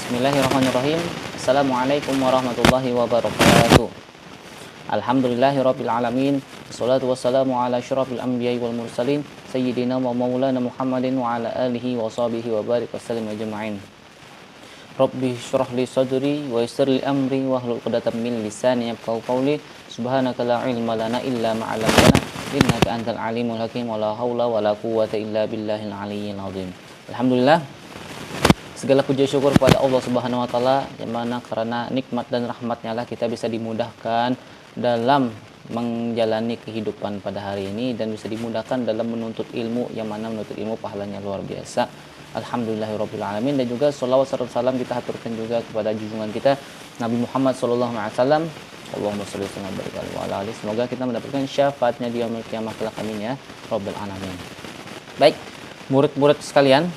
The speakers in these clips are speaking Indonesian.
Bismillahirrahmanirrahim. Assalamualaikum warahmatullahi wabarakatuh. Alhamdulillahirabbil alamin. Wassalatu wassalamu ala asyrafil anbiya'i wal mursalin sayyidina wa maulana Muhammadin wa ala alihi wa sahbihi wa barik wasallim ajma'in. Rabbi shrah li sadri wa yassir li amri wa hlul 'uqdatam min lisani yafqahu qawli. Subhanaka la ilma lana illa ma 'allamtana innaka antal alimul hakim wa la haula wa la quwwata illa billahil aliyyil azim. Alhamdulillah, segala puji syukur kepada Allah Subhanahu wa taala, yang mana karena nikmat dan rahmatnya lah kita bisa dimudahkan dalam menjalani kehidupan pada hari ini dan bisa dimudahkan dalam menuntut ilmu, yang mana menuntut ilmu pahalanya luar biasa. Alhamdulillahirabbil alamin. Dan juga shalawat serta salam kita haturkan juga kepada junjungan kita Nabi Muhammad sallallahu alaihi wasallam. Allahumma shalli wa barik alaihi. Semoga kita mendapatkan syafaatnya di yaumil qiyamah kelak, amin ya rabbal alamin. Baik, murid-murid sekalian,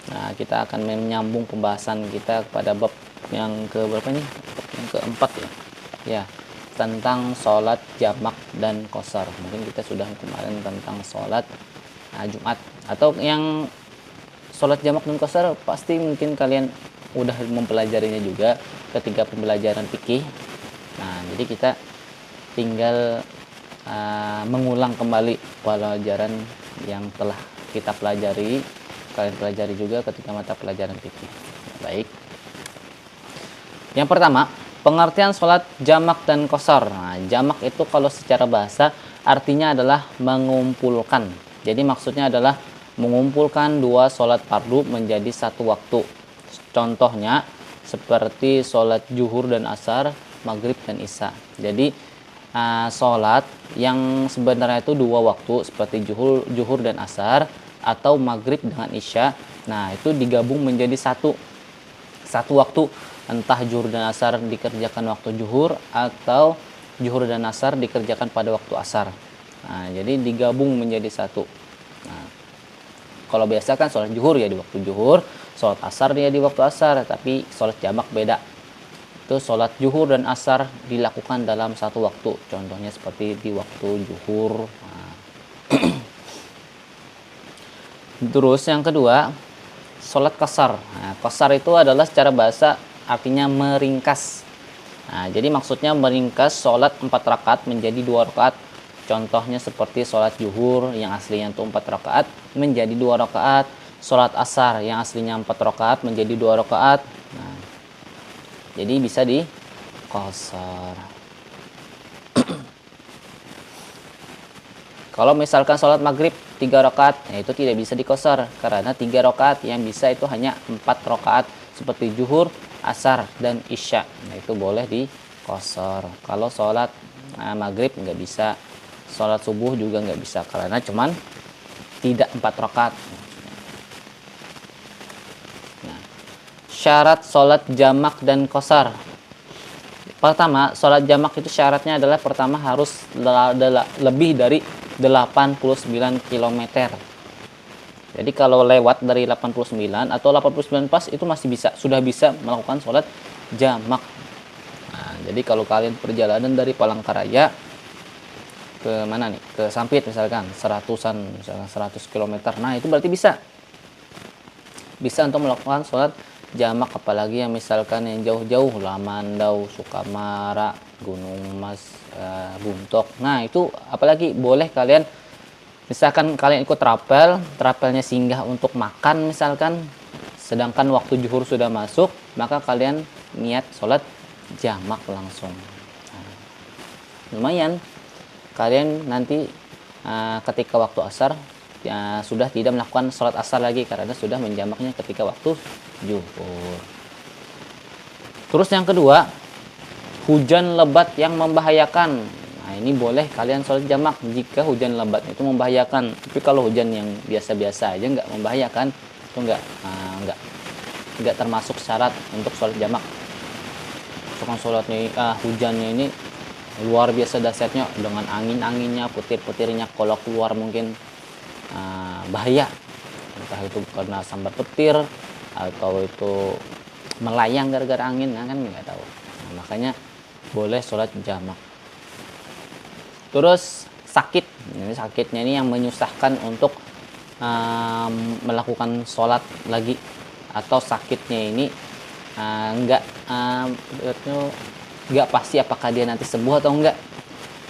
nah, kita akan menyambung pembahasan kita kepada bab yang ke berapa nih? Yang keempat ya. Ya, tentang sholat jamak dan qashar. Mungkin kita sudah kemarin tentang sholat Jumat, atau yang sholat jamak dan qashar pasti mungkin kalian udah mempelajarinya juga ketika pembelajaran fikih. Nah, jadi kita tinggal mengulang kembali pelajaran yang telah kita pelajari, kalian pelajari juga ketika mata pelajaran fikih. Baik. Yang pertama, pengertian sholat jamak dan qashar. Nah, jamak itu kalau secara bahasa artinya adalah mengumpulkan. Jadi maksudnya adalah mengumpulkan dua sholat fardu menjadi satu waktu. Contohnya seperti sholat zuhur dan asar, maghrib dan isya. Jadi sholat yang sebenarnya itu dua waktu seperti zuhur dan asar, atau maghrib dengan isya, nah itu digabung menjadi satu waktu. Entah zuhur dan asar dikerjakan waktu zuhur, atau zuhur dan asar dikerjakan pada waktu asar. Nah, jadi digabung menjadi satu. Nah, kalau biasa kan sholat zuhur ya di waktu zuhur, sholat asar dia di waktu asar, tapi sholat jamak beda. Itu sholat zuhur dan asar dilakukan dalam satu waktu. Contohnya seperti di waktu zuhur. Nah. Terus yang kedua, sholat qashar. Nah, qashar itu adalah secara bahasa artinya meringkas. Nah, jadi maksudnya meringkas sholat 4 rakaat menjadi 2 rakaat. Contohnya seperti sholat zuhur yang aslinya itu 4 rakaat menjadi 2 rakaat. Sholat asar yang aslinya 4 rakaat menjadi 2 rakaat. Nah, jadi bisa di qashar. Kalau misalkan sholat maghrib 3 rakaat, ya itu tidak bisa di qashar, karena 3 rakaat yang bisa itu hanya 4 rakaat seperti zuhur, asar, dan isya. Nah, itu boleh di qashar. Kalau sholat maghrib nggak bisa, sholat subuh juga nggak bisa, karena cuman tidak 4 rakaat. Nah, syarat sholat jamak dan qashar. Pertama, sholat jamak itu syaratnya adalah pertama harus lebih dari 89 km. Jadi kalau lewat dari 89 atau 89 pas itu masih bisa, sudah bisa melakukan sholat jamak. Nah, jadi kalau kalian perjalanan dari Palangkaraya ke mana nih? Ke Sampit misalkan, 100 km. Nah, itu berarti bisa untuk melakukan sholat jamak, apalagi yang misalkan yang jauh-jauh, Lamandau, Sukamara, Gunung Mas, Buntok. Nah, itu apalagi boleh kalian, misalkan kalian ikut trapelnya singgah untuk makan misalkan, sedangkan waktu zuhur sudah masuk, maka kalian niat sholat jamak langsung. Nah, lumayan kalian nanti ketika waktu asar sudah tidak melakukan sholat asar lagi, karena sudah menjamaknya ketika waktu zuhur. Terus yang kedua, hujan lebat yang membahayakan. Nah, ini boleh kalian sholat jamak jika hujan lebat itu membahayakan. Tapi kalau hujan yang biasa-biasa aja nggak membahayakan, itu nggak termasuk syarat untuk sholat jamak. Misalkan sholatnya hujannya ini luar biasa dahsyatnya, dengan angin-anginnya, petir-petirnya, kalau keluar mungkin bahaya, entah itu karena sambar petir atau itu melayang gara-gara angin, kan nggak tahu. Nah, makanya boleh sholat jamak. Terus sakit, ini sakitnya ini yang menyusahkan untuk melakukan sholat lagi, atau sakitnya ini nggak pasti apakah dia nanti sembuh atau enggak.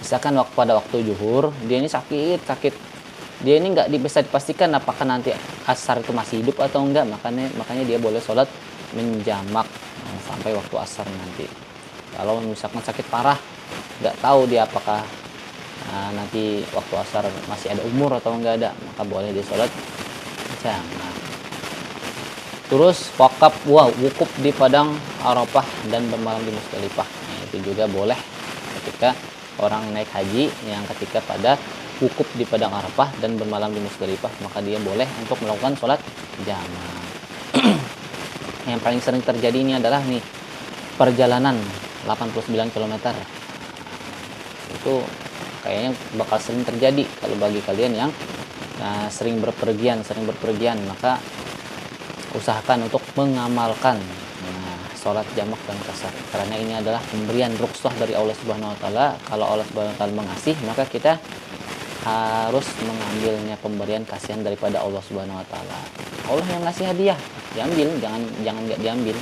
Misalkan pada waktu zuhur dia ini sakit, dia ini nggak bisa dipastikan apakah nanti asar itu masih hidup atau enggak, makanya dia boleh sholat menjamak sampai waktu asar nanti. Kalau misalkan sakit parah, nggak tahu dia apakah nanti waktu asar masih ada umur atau enggak ada, maka boleh dia sholat jamak. Terus wukuf di padang Arafah dan bermalam di Musdalifah. Nah, itu juga boleh ketika orang naik haji yang ketika pada wukuf di padang Arafah dan bermalam di Musdalifah, maka dia boleh untuk melakukan sholat jamak. Yang paling sering terjadi ini adalah nih perjalanan 89 km. Itu kayaknya bakal sering terjadi kalau bagi kalian yang sering berpergian, maka usahakan untuk mengamalkan sholat jamak dan qasar, karena ini adalah pemberian rukhsah dari Allah Subhanahu wa taala. Kalau Allah Subhanahu wa taala mengasih, maka kita harus mengambilnya pemberian kasihan daripada Allah Subhanahu wa taala. Allah yang ngasih hadiah, diambil, jangan nggak diambil.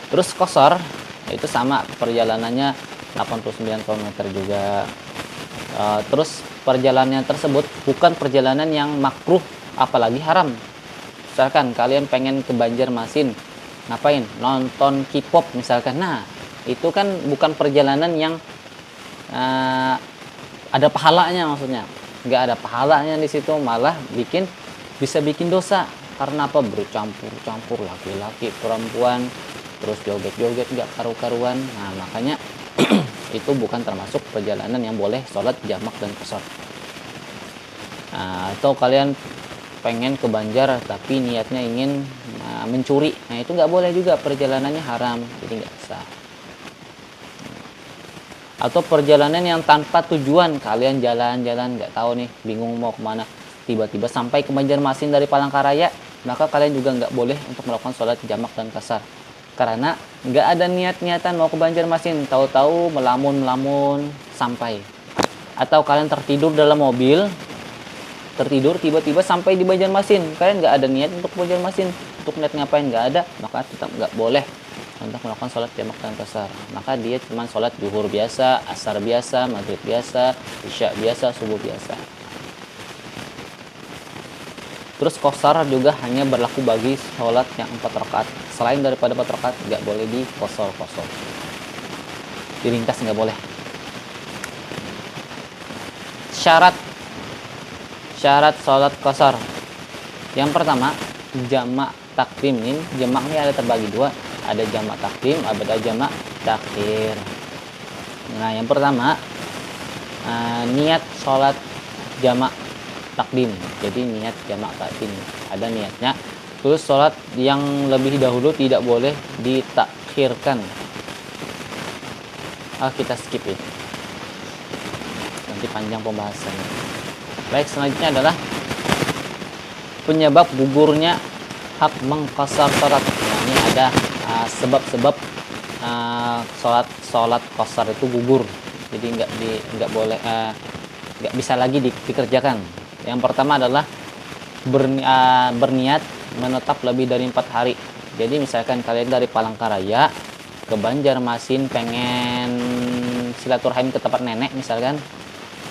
Terus qasar itu sama perjalanannya 89 km juga. Terus perjalanan tersebut bukan perjalanan yang makruh apalagi haram. Misalkan kalian pengen ke Banjarmasin, ngapain? Nonton K-pop misalkan. Nah, itu kan bukan perjalanan yang ada pahalanya, maksudnya nggak ada pahalanya di situ, malah bisa bikin dosa. Karena apa? Bercampur laki-laki, perempuan, terus joget-joget nggak karu-karuan. Nah, makanya itu bukan termasuk perjalanan yang boleh sholat jamak dan qasar. Atau kalian pengen ke Banjar tapi niatnya ingin mencuri, nah itu nggak boleh juga, perjalanannya haram, jadi nggak bisa. Atau perjalanan yang tanpa tujuan, kalian jalan-jalan nggak tahu nih, bingung mau kemana, tiba-tiba sampai ke Banjarmasin dari Palangkaraya, maka kalian juga nggak boleh untuk melakukan sholat jamak dan qasar, karena nggak ada niat-niatan mau ke Banjarmasin, tahu-tahu melamun sampai. Atau kalian tertidur dalam mobil, tiba-tiba sampai di Banjarmasin, kalian nggak ada niat untuk Banjarmasin, untuk niat ngapain nggak ada, maka tetap nggak boleh untuk melakukan sholat jamak dan qasar. Maka dia cuma sholat zuhur biasa, asar biasa, maghrib biasa, isya biasa, subuh biasa. Terus qasar juga hanya berlaku bagi sholat yang 4 rakaat. Selain daripada 4 rakaat nggak boleh di qasar. Diringkas nggak boleh. Syarat sholat qasar. Yang pertama, jamak takdim. Ini jamaknya ada terbagi dua, ada jamak takdim, ada jamak takhir. Nah, yang pertama niat sholat jamak takdim. Jadi niat jamak takdim ada niatnya. Terus sholat yang lebih dahulu tidak boleh ditakhirkan. Kita skip itu, nanti panjang pembahasannya. Baik, selanjutnya adalah penyebab gugurnya hak mengqasar sholat. Nah, ini ada sebab-sebab sholat qasar itu gugur, jadi nggak boleh, nggak bisa lagi dikerjakan. Yang pertama adalah berniat menetap lebih dari 4 hari. Jadi misalkan kalian dari Palangkaraya ke Banjarmasin pengen silaturahim ke tempat nenek misalkan.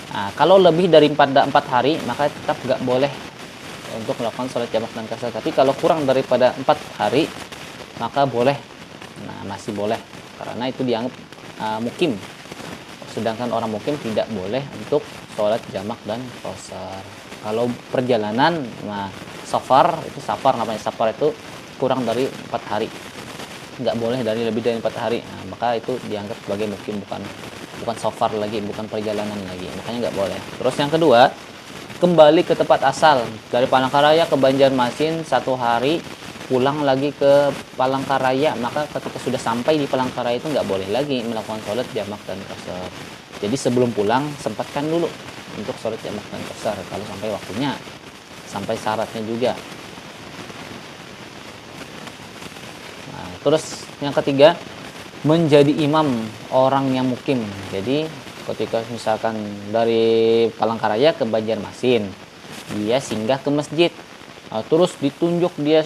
Nah, kalau lebih dari 4 hari, maka tetap nggak boleh untuk melakukan sholat jamak dan qasar. Tapi kalau kurang daripada 4 hari, maka boleh. Nah, masih boleh, karena itu dianggap mukim. Sedangkan orang mukim tidak boleh untuk sholat jamak dan qasar. Kalau perjalanan, safar namanya, safar itu kurang dari 4 hari. Nggak boleh lebih dari 4 hari. Nah, maka itu dianggap sebagai mukim, bukan safar lagi, bukan perjalanan lagi, makanya nggak boleh. Terus yang kedua, kembali ke tempat asal. Dari Palangkaraya ke Banjarmasin 1 hari, pulang lagi ke Palangkaraya, maka ketika sudah sampai di Palangkaraya itu nggak boleh lagi melakukan sholat jamak dan qasar. Jadi sebelum pulang sempatkan dulu untuk sholat jamak dan qasar kalau sampai waktunya, sampai syaratnya juga. Nah, terus yang ketiga, menjadi imam orang yang mukim. Jadi ketika misalkan dari Palangkaraya ke Banjarmasin, dia singgah ke masjid, terus ditunjuk dia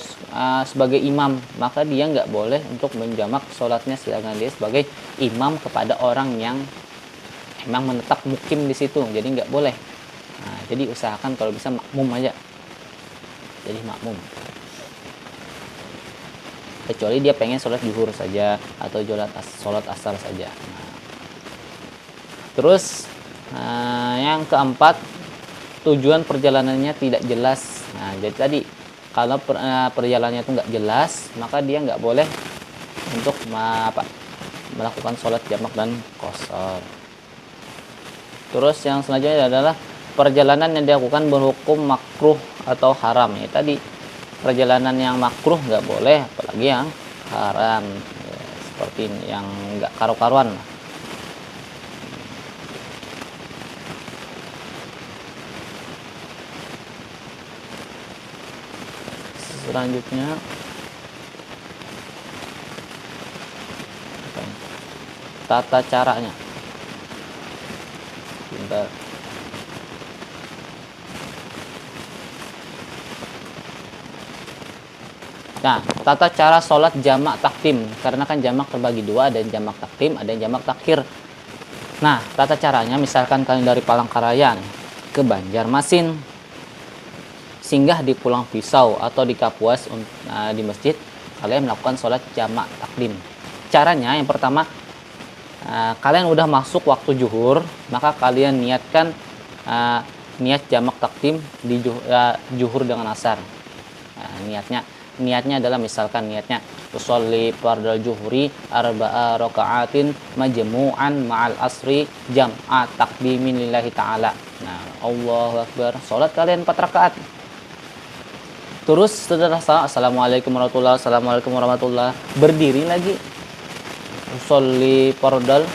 sebagai imam, maka dia nggak boleh untuk menjamak sholatnya, sedangkan dia sebagai imam kepada orang yang emang menetap mukim di situ, jadi nggak boleh. Jadi usahakan kalau bisa makmum aja, jadi makmum, kecuali dia pengen sholat zuhur saja atau sholat asar saja. Terus yang keempat, tujuan perjalanannya tidak jelas. Jadi tadi kalau perjalanannya itu nggak jelas, maka dia nggak boleh untuk melakukan sholat jamak dan qashar. Terus yang selanjutnya adalah perjalanan yang dilakukan berhukum makruh atau haram. Ya, tadi perjalanan yang makruh nggak boleh, apalagi yang haram, ya, seperti yang nggak karu-karuan. Selanjutnya tata caranya. Bentar. Nah, tata cara sholat jamak takdim, karena kan jamak terbagi dua, ada yang jamak takdim, ada yang jamak takhir. Nah, tata caranya, misalkan kalian dari Palangkaraya ke Banjarmasin, singgah di Pulang Pisau atau di Kapuas di masjid, kalian melakukan sholat jamak takdim. Caranya yang pertama, kalian udah masuk waktu zuhur, maka kalian niatkan niat jamak takdim di zuhur dengan asar. Niatnya adalah, misalkan niatnya usolli fardal zuhri arba'a raka'atin majmu'an ma'al asri jam'a takdimin lillahi ta'ala. Nah, Allahu Akbar, sholat kalian 4 rakaat. Terus setelah assalamualaikum warahmatullahi, berdiri lagi, usolli fardal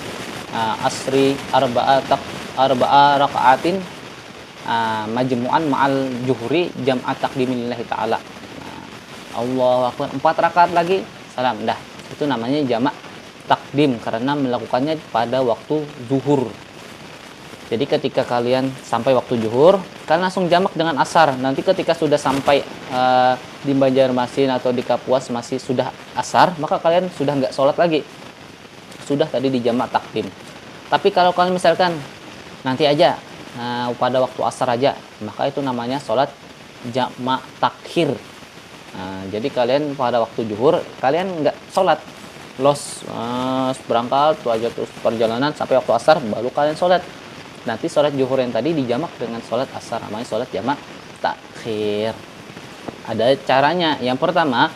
asri arba'a raka'atin majmu'an ma'al zuhri jam'a takdimin lillahi ta'ala. Allahu Akbar, 4 rakaat lagi, salam. Dah, itu namanya jamak takdim karena melakukannya pada waktu zuhur. Jadi ketika kalian sampai waktu zuhur, kalian langsung jamak dengan asar. Nanti ketika sudah sampai di Banjarmasin atau di Kapuas masih sudah asar, maka kalian sudah nggak sholat lagi, sudah tadi di jamak takdim. Tapi kalau kalian misalkan nanti aja pada waktu asar aja, maka itu namanya sholat jamak takhir. Jadi kalian pada waktu zuhur kalian nggak sholat, berangkat aja terus perjalanan sampai waktu asar baru kalian sholat. Nanti sholat zuhur yang tadi dijamak dengan sholat asar, namanya sholat jamak takhir. Ada caranya. Yang pertama,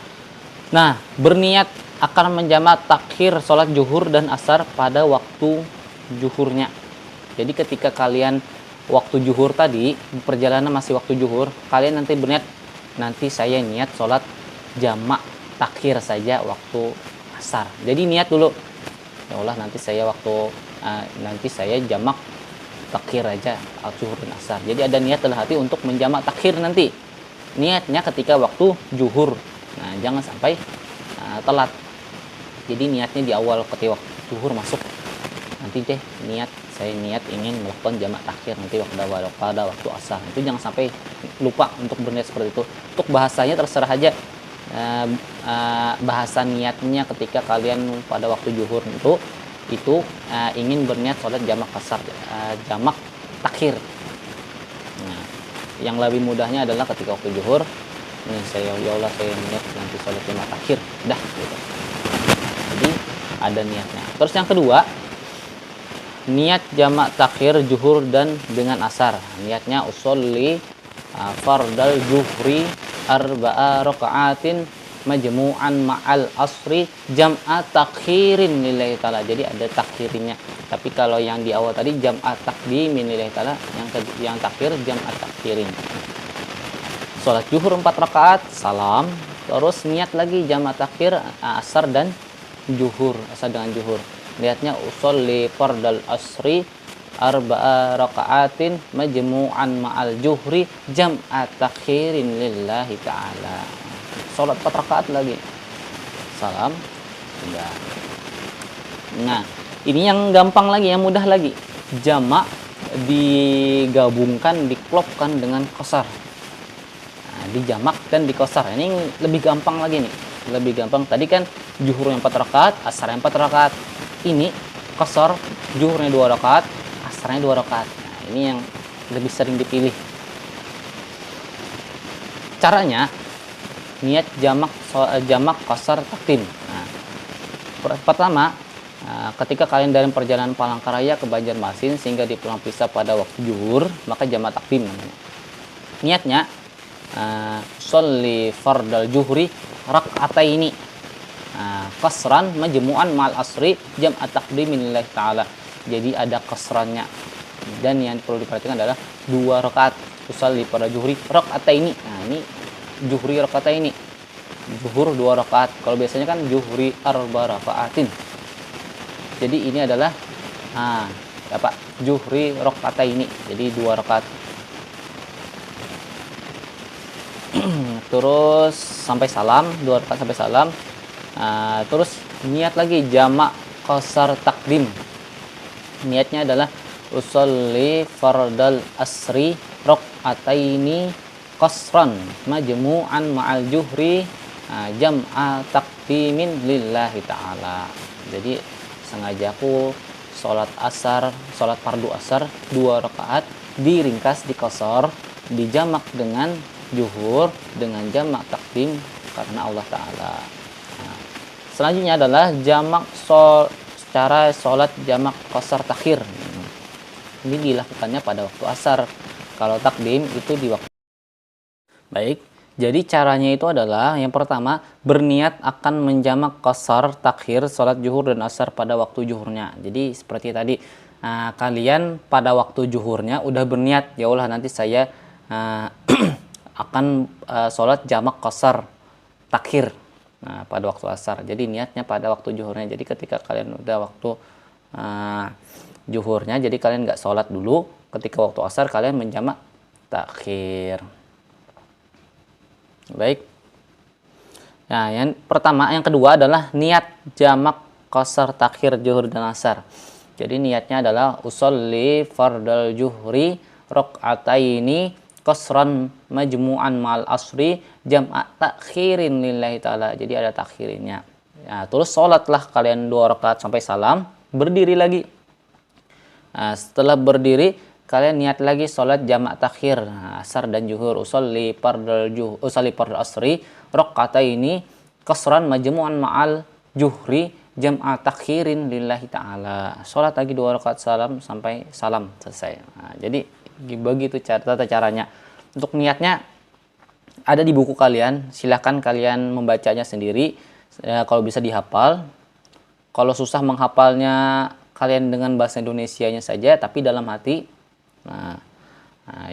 berniat akan menjamak takhir sholat zuhur dan asar pada waktu zuhurnya. Jadi ketika kalian waktu zuhur tadi, perjalanan masih waktu zuhur, kalian nanti berniat, nanti saya niat sholat jamak takhir saja waktu asar. Jadi niat dulu, ya Allah nanti saya jamak takhir aja zuhur dan asar. Jadi ada niat dalam hati untuk menjamak takhir nanti. Niatnya ketika waktu zuhur. Nah, jangan sampai telat. Jadi niatnya di awal ketika waktu zuhur masuk. Nanti deh saya niat ingin melakukan jamak takhir nanti pada waktu asar. Itu jangan sampai lupa untuk berniat seperti itu. Untuk bahasanya terserah aja. Bahasa niatnya ketika kalian pada waktu zuhur itu ingin berniat sholat jamak asar, jamak takhir. Nah, yang lebih mudahnya adalah ketika waktu zuhur, ya Allah saya niat nanti sholat jamak takhir, dah gitu. Jadi ada niatnya. Terus yang kedua, niat jamak takhir zuhur dan dengan asar. Niatnya usolli fardal zuhri arba'a raka'atin majmu'an ma'al asri jam'a takhirin lillahi ta'ala. Jadi ada takhirinnya. Tapi kalau yang di awal tadi jam'a takdimin lillahi ta'ala, yang takhir jam'a takhirin. Salat zuhur 4 rakaat, salam, terus niat lagi jamak takhir asar dan zuhur, asar dengan zuhur. Niatnya usolli fardal asri arba'a raka'atin majmu'an ma'al zuhri jam'a takhirin lillahi ta'ala. Salat 4 rakaat lagi, salam, udah. Nah, ini yang gampang lagi, yang mudah lagi. Jamak digabungkan, diklopkan dengan qashar. Nah, dijamak dan dikosor. Ini lebih gampang lagi nih. Lebih gampang. Tadi kan zuhurnya 4 rakaat, asarnya 4 rakaat. Ini kosor, zuhurnya 2 rakaat, asarnya 2 rakaat. Nah, ini yang lebih sering dipilih. Caranya niat jamak kosor takdim. Nah, pertama, ketika kalian dalam perjalanan Palangkaraya ke Banjarmasin sehingga di Pulau Pisah pada waktu zuhur, maka jamak takdim namanya. Niatnya sholli fardal zuhri rak'ataini qasran majmu'an ma'al asri jam'at takdimin lillahi ta'ala. Jadi ada qasrannya. Dan yang perlu diperhatikan adalah 2 rakaat. Usalli pada zuhri rak'ataini. Nah, ini zuhri rak'ataini. Zuhur 2 rakaat. Kalau biasanya kan zuhri arba rakaatin. Jadi ini adalah zuhri rak'ataini. Jadi 2 rakaat. Terus sampai salam, 2 rakaat sampai salam. Terus niat lagi jamak qasar takdim. Niatnya adalah usolli fardal asri rak'ataini qasran majmu'an ma'al zuhri jam'a takdimin lillahi ta'ala. Jadi sengaja aku sholat fardu asar 2 rakaat diringkas dikosor, dijamak dengan zuhur dengan jamak takdim karena Allah Ta'ala. Selanjutnya adalah jamak secara sholat jamak qasar takhir. Ini dilakukannya pada waktu asar. Kalau takdim itu di waktu. Baik, jadi caranya itu adalah yang pertama berniat akan menjamak qasar takhir sholat zuhur dan asar pada waktu zuhurnya. Jadi seperti tadi, kalian pada waktu zuhurnya udah berniat, ya Allah nanti saya akan sholat jamak qasar takhir pada waktu asar. Jadi niatnya pada waktu zuhurnya. Jadi ketika kalian udah waktu zuhurnya, jadi kalian nggak sholat dulu. Ketika waktu asar kalian menjamak takhir. Baik. Nah, yang pertama, yang kedua adalah niat jamak qasar takhir zuhur dan asar. Jadi niatnya adalah usolli fardal zuhri rak'ataini qasran majmu'an ma'al asri jam'a takhirin lillahi ta'ala. Jadi ada takhirinnya. Ya, terus sholatlah kalian 2 rakaat sampai salam, berdiri lagi. Setelah berdiri kalian niat lagi sholat jamak takhir asar dan zuhur. Usolli fardal asri rak'ataini qasran majmu'an ma'al zuhri jam'a takhirin lillahi ta'ala. Sholat lagi 2 rakaat salam sampai salam selesai. Jadi begitu tata caranya. Untuk niatnya ada di buku kalian, silahkan kalian membacanya sendiri. Kalau bisa dihafal. Kalau susah menghafalnya, kalian dengan bahasa Indonesianya saja, tapi dalam hati. Nah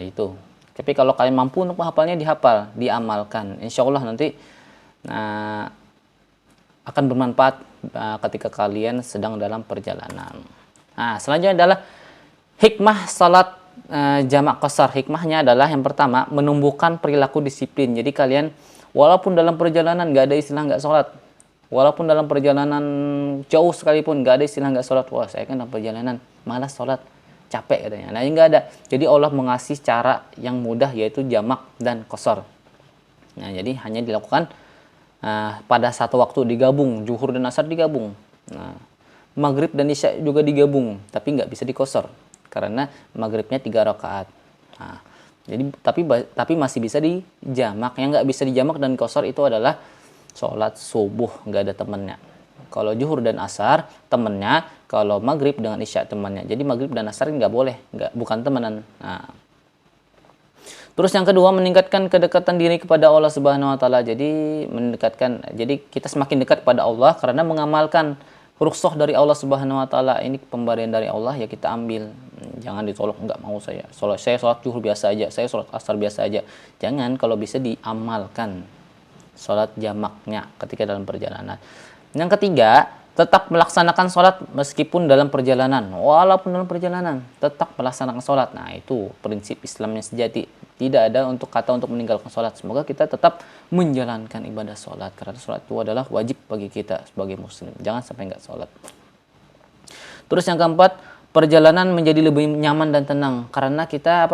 itu. Tapi kalau kalian mampu untuk menghafalnya, dihafal, diamalkan. Insya Allah nanti akan bermanfaat ketika kalian sedang dalam perjalanan. Selanjutnya adalah hikmah salat jamak qasar. Hikmahnya adalah yang pertama menumbuhkan perilaku disiplin. Jadi kalian walaupun dalam perjalanan nggak ada istilah nggak sholat, walaupun dalam perjalanan jauh sekalipun nggak ada istilah nggak sholat. Wah, saya kan dalam perjalanan malas sholat, capek katanya. Nah, ini nggak ada. Jadi Allah mengasih cara yang mudah, yaitu jamak dan qasar. Nah, jadi hanya dilakukan pada satu waktu, digabung. Zuhur dan asar digabung. Maghrib dan isya juga digabung, tapi nggak bisa dikosor karena maghribnya 3 rakaat. Jadi tapi masih bisa dijamak. Yang nggak bisa dijamak dan kosor itu adalah sholat subuh, nggak ada temennya. Kalau zuhur dan asar temennya, kalau maghrib dengan isya temannya. Jadi maghrib dan asar nggak boleh, bukan temenan. Terus yang kedua, meningkatkan kedekatan diri kepada Allah Subhanahu wa taala. Jadi kita semakin dekat kepada Allah karena mengamalkan rukhsah dari Allah Subhanahu wa taala. Ini pemberian dari Allah, ya kita ambil. Jangan ditolak, enggak mau saya sholat zuhur biasa aja, saya sholat asar biasa aja. Jangan, kalau bisa diamalkan sholat jamaknya ketika dalam perjalanan. Yang ketiga, tetap melaksanakan sholat meskipun dalam perjalanan. Walaupun dalam perjalanan, tetap melaksanakan sholat. Nah, itu prinsip Islam yang sejati. Tidak ada untuk meninggalkan sholat. Semoga kita tetap menjalankan ibadah sholat. Karena sholat itu adalah wajib bagi kita sebagai muslim. Jangan sampai nggak sholat. Terus yang keempat, perjalanan menjadi lebih nyaman dan tenang. Karena kita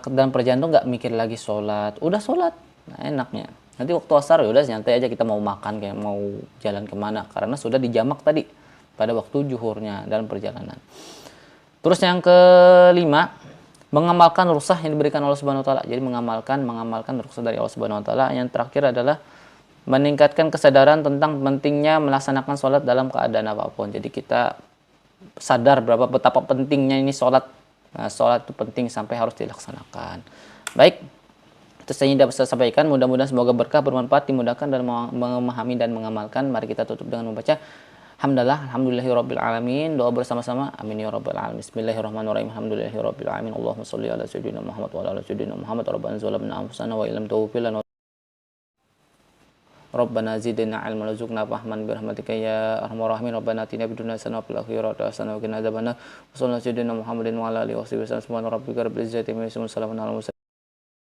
dalam perjalanan tuh nggak mikir lagi sholat, udah sholat, nah, enaknya. Nanti waktu asar ya udah nyantai aja, kita mau makan kayak mau jalan kemana, karena sudah dijamak tadi pada waktu zuhurnya dalam perjalanan. Terus yang kelima, mengamalkan rukhsah yang diberikan Allah Subhanahu wa taala. Jadi mengamalkan rukhsah dari Allah Subhanahu wa taala. Yang terakhir adalah meningkatkan kesadaran tentang pentingnya melaksanakan sholat dalam keadaan apapun. Jadi kita sadar betapa pentingnya ini sholat. Nah, sholat itu penting sampai harus dilaksanakan. Baik, itu saya tidak bisa sampaikan. Mudah-mudahan semoga berkah, bermanfaat, dimudahkan dan memahami dan mengamalkan. Mari kita tutup dengan membaca alhamdulillahirabbil alamin. Doa bersama-sama. Amin ya rabbal alamin. Bismillahirrahmanirrahim. Alhamdulillahirabbil alamin. Allahumma shalli ala sayyidina Muhammad wa ala sayyidina Muhammad. Rabbana zalamna anfusana wa illam taghfir lana Rabbana zidna ilman warzuqna fahman birahmatika ya arhamar rahimin. Rabbana atina fid dunya hasanah wa fil akhirati hasanah wa qina adzabannar. Wa sallallahu ala sayyidina Muhammadin wa ala alihi wa sahbihi wasallam. Subhana rabbika rabbil izzati amma yasifun. Salamun alal mursalin.